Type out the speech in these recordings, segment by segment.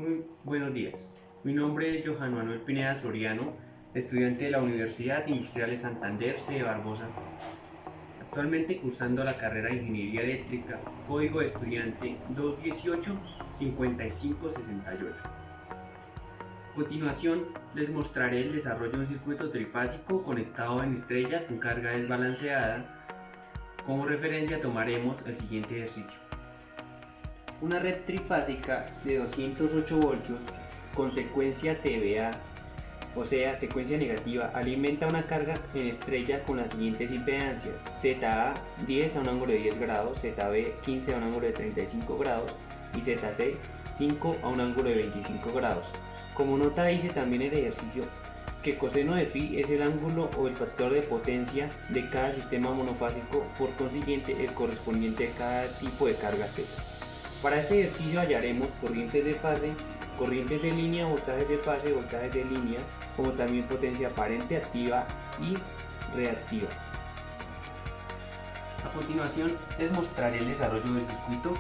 Muy buenos días. Mi nombre es Johan Manuel Pineda Soriano, estudiante de la Universidad Industrial de Santander, sede Barbosa. Actualmente cursando la carrera de Ingeniería Eléctrica, código de estudiante 218-5568. A continuación, les mostraré el desarrollo de un circuito trifásico conectado en estrella con carga desbalanceada. Como referencia tomaremos el siguiente ejercicio. Una red trifásica de 208 voltios con secuencia CBA, o sea, secuencia negativa, alimenta una carga en estrella con las siguientes impedancias: ZA 10 a un ángulo de 10 grados, ZB 15 a un ángulo de 35 grados y ZC 5 a un ángulo de 25 grados. Como nota dice también el ejercicio que coseno de phi es el ángulo o el factor de potencia de cada sistema monofásico, por consiguiente el correspondiente a cada tipo de carga Z. Para este ejercicio hallaremos corrientes de fase, corrientes de línea, voltajes de fase, voltajes de línea, como también potencia aparente activa y reactiva. A continuación les mostraré el desarrollo del circuito.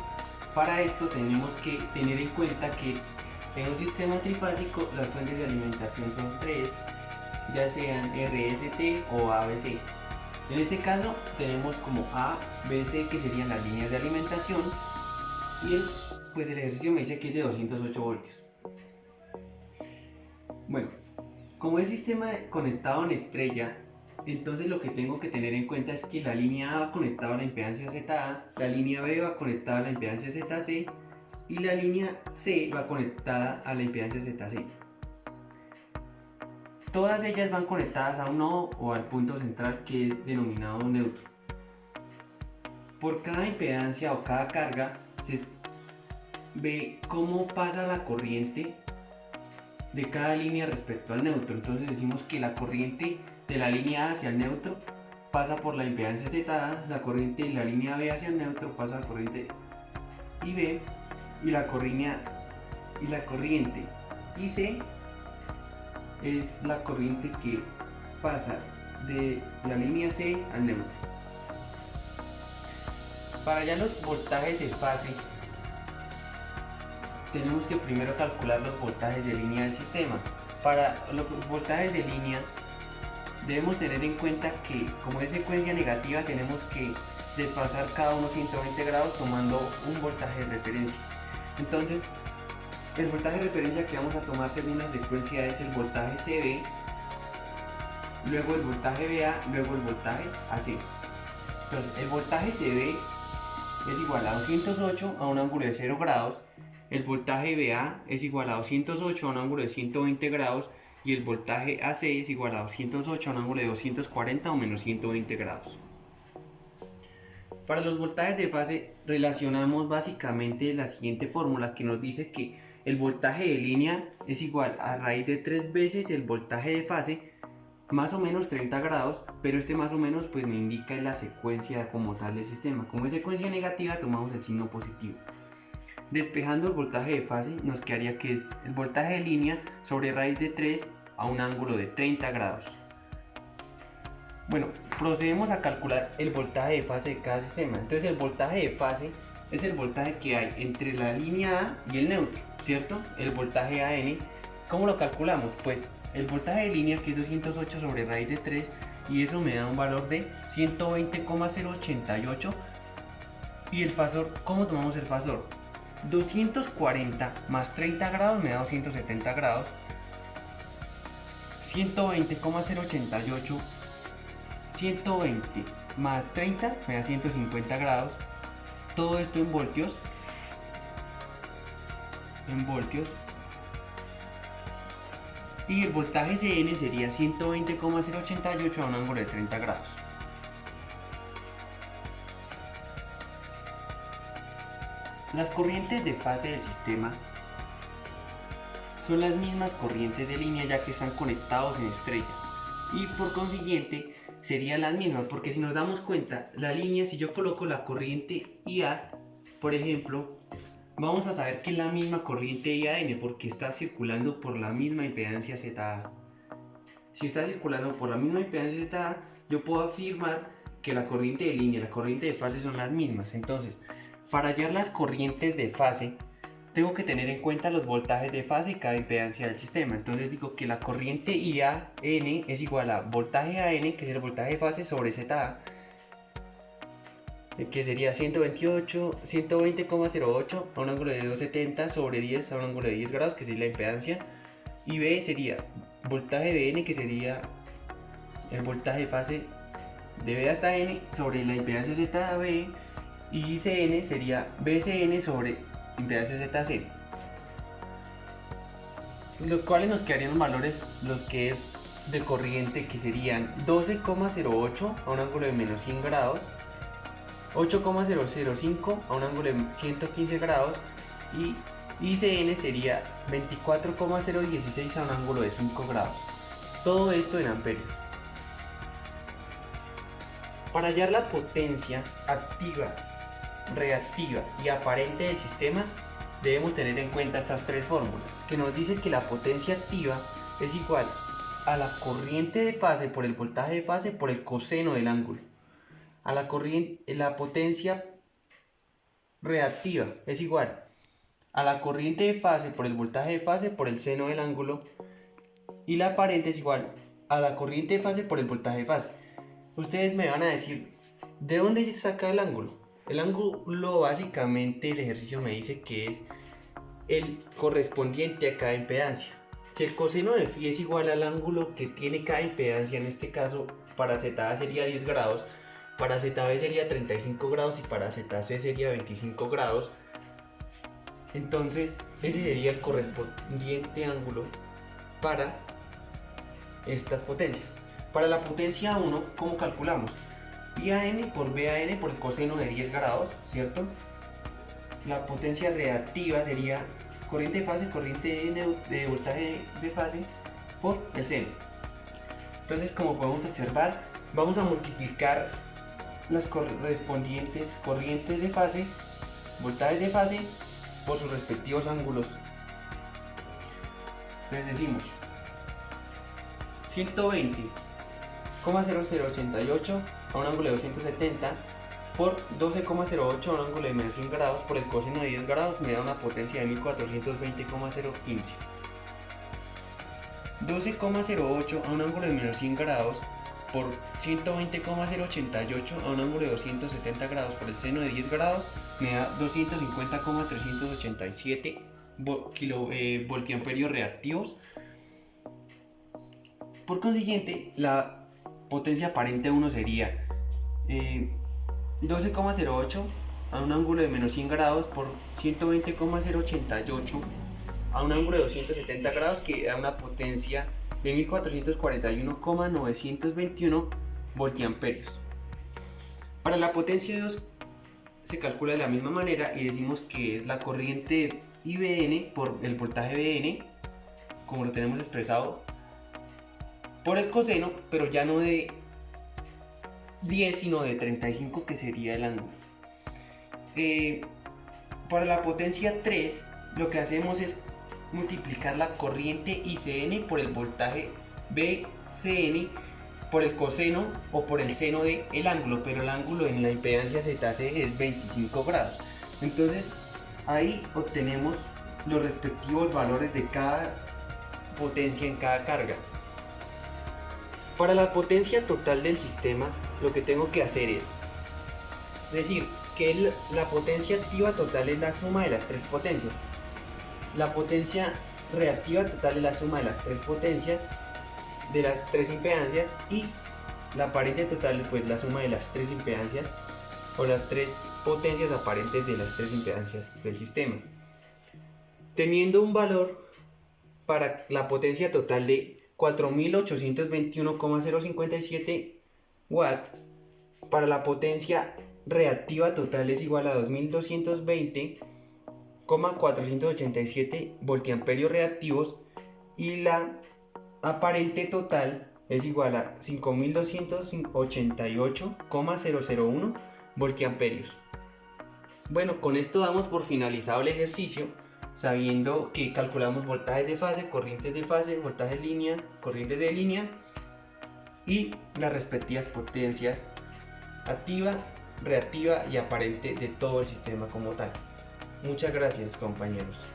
Para esto tenemos que tener en cuenta que en un sistema trifásico las fuentes de alimentación son tres, ya sean RST o ABC. En este caso tenemos como A, B, C, que serían las líneas de alimentación, y el ejercicio me dice que es de 208 voltios. Bueno, como es sistema conectado en estrella, entonces lo que tengo que tener en cuenta es que la línea A va conectada a la impedancia ZA, la línea B va conectada a la impedancia ZC y la línea C va conectada a la impedancia ZC. Todas ellas van conectadas a un nodo o al punto central, que es denominado neutro. Por cada impedancia o cada carga se ve cómo pasa la corriente de cada línea respecto al neutro. Entonces decimos que la corriente de la línea A hacia el neutro pasa por la impedancia ZA, la corriente de la línea B hacia el neutro pasa la corriente IB, y la corriente IC es la corriente que pasa de la línea C al neutro. Para hallar los voltajes de fase, tenemos que primero calcular los voltajes de línea del sistema. Para los voltajes de línea debemos tener en cuenta que, como es secuencia negativa, tenemos que desfasar cada uno 120 grados tomando un voltaje de referencia. Entonces, el voltaje de referencia que vamos a tomar según la secuencia es el voltaje CB, luego el voltaje BA, luego el voltaje AC. Entonces, el voltaje CB es igual a 208 a un ángulo de 0 grados, el voltaje BA es igual a 208 a un ángulo de 120 grados y el voltaje AC es igual a 208 a un ángulo de 240 o menos 120 grados. Para los voltajes de fase relacionamos básicamente la siguiente fórmula, que nos dice que el voltaje de línea es igual a raíz de 3 veces el voltaje de fase, más o menos 30 grados, pero este más o menos pues me indica la secuencia como tal del sistema. Como es secuencia negativa, tomamos el signo positivo. Despejando el voltaje de fase, nos quedaría que es el voltaje de línea sobre raíz de 3 a un ángulo de 30 grados. Bueno, procedemos a calcular el voltaje de fase de cada sistema. Entonces el voltaje de fase es el voltaje que hay entre la línea A y el neutro, ¿cierto? El voltaje AN. ¿Cómo lo calculamos? Pues el voltaje de línea, que es 208 sobre raíz de 3, y eso me da un valor de 120,088. Y el fasor, ¿cómo tomamos el fasor? 240 más 30 grados me da 270 grados. 120,088, 120 más 30 me da 150 grados. Todo esto en voltios. Y el voltaje CN sería 120,088 a un ángulo de 30 grados. Las corrientes de fase del sistema son las mismas corrientes de línea, ya que están conectados en estrella, y por consiguiente serían las mismas, porque si nos damos cuenta, la línea, si yo coloco la corriente IA, por ejemplo, vamos a saber que es la misma corriente IAN porque está circulando por la misma impedancia ZA. Si está circulando por la misma impedancia ZA, yo puedo afirmar que la corriente de línea y la corriente de fase son las mismas. Entonces, para hallar las corrientes de fase, tengo que tener en cuenta los voltajes de fase y cada impedancia del sistema. Entonces digo que la corriente IAN es igual a voltaje AN, que es el voltaje de fase, sobre ZA, que sería 120,08 a un ángulo de 270 sobre 10 a un ángulo de 10 grados, que sería la impedancia. Y B sería voltaje de N, que sería el voltaje de fase de B hasta N sobre la impedancia ZB. Y Cn sería Bcn sobre impedancia ZC, los cuales nos quedarían valores los que es de corriente, que serían 12,08 a un ángulo de menos 100 grados, 8,005 a un ángulo de 115 grados y ICN sería 24,016 a un ángulo de 5 grados. Todo esto en amperios. Para hallar la potencia activa, reactiva y aparente del sistema, debemos tener en cuenta estas tres fórmulas, que nos dicen que la potencia activa es igual a la corriente de fase por el voltaje de fase por el coseno del ángulo. La potencia reactiva es igual a la corriente de fase por el voltaje de fase por el seno del ángulo, y la aparente es igual a la corriente de fase por el voltaje de fase. Ustedes me van a decir, ¿de dónde saca el ángulo? El ángulo, básicamente, el ejercicio me dice que es el correspondiente a cada impedancia. Que el coseno de phi es igual al ángulo que tiene cada impedancia. En este caso, para ZA sería 10 grados, para ZB sería 35 grados y para ZC sería 25 grados. Entonces, ese sería el correspondiente ángulo para estas potencias. Para la potencia 1, ¿cómo calculamos? IAN por BAN por el coseno de 10 grados, ¿cierto? La potencia reactiva sería corriente de fase, corriente de voltaje de fase por el seno. Entonces, como podemos observar, vamos a multiplicar las correspondientes corrientes de fase, voltajes de fase, por sus respectivos ángulos. Entonces decimos 120,0088 a un ángulo de 270 por 12,08 a un ángulo de menos 100 grados por el coseno de 10 grados me da una potencia de 1420,015. 12,08 a un ángulo de menos 100 grados por 120,088 a un ángulo de 270 grados por el seno de 10 grados me da 250,387 voltiamperios reactivos. Por consiguiente, la potencia aparente 1 sería 12,08 a un ángulo de menos 100 grados por 120,088 a un ángulo de 270 grados, que da una potencia de 1441,921 voltiamperios. Para la potencia 2 se calcula de la misma manera y decimos que es la corriente IBN por el voltaje BN, como lo tenemos expresado, por el coseno, pero ya no de 10 sino de 35, que sería el ángulo. Para la potencia 3 lo que hacemos es multiplicar la corriente ICN por el voltaje BCN por el coseno o por el seno del ángulo, pero el ángulo en la impedancia ZC es 25 grados. Entonces ahí obtenemos los respectivos valores de cada potencia en cada carga. Para la potencia total del sistema, lo que tengo que hacer es decir que la potencia activa total es la suma de las tres potencias. La potencia reactiva total es la suma de las tres potencias de las tres impedancias, y la aparente total, pues, la suma de las tres impedancias o las tres potencias aparentes de las tres impedancias del sistema. Teniendo un valor para la potencia total de 4821,057 watts, para la potencia reactiva total es igual a 2220,487 voltiamperios reactivos, y la aparente total es igual a 5288,001 voltiamperios. Bueno, con esto damos por finalizado el ejercicio, sabiendo que calculamos voltajes de fase, corrientes de fase, voltajes de línea, corrientes de línea y las respectivas potencias activa, reactiva y aparente de todo el sistema como tal. Muchas gracias, compañeros.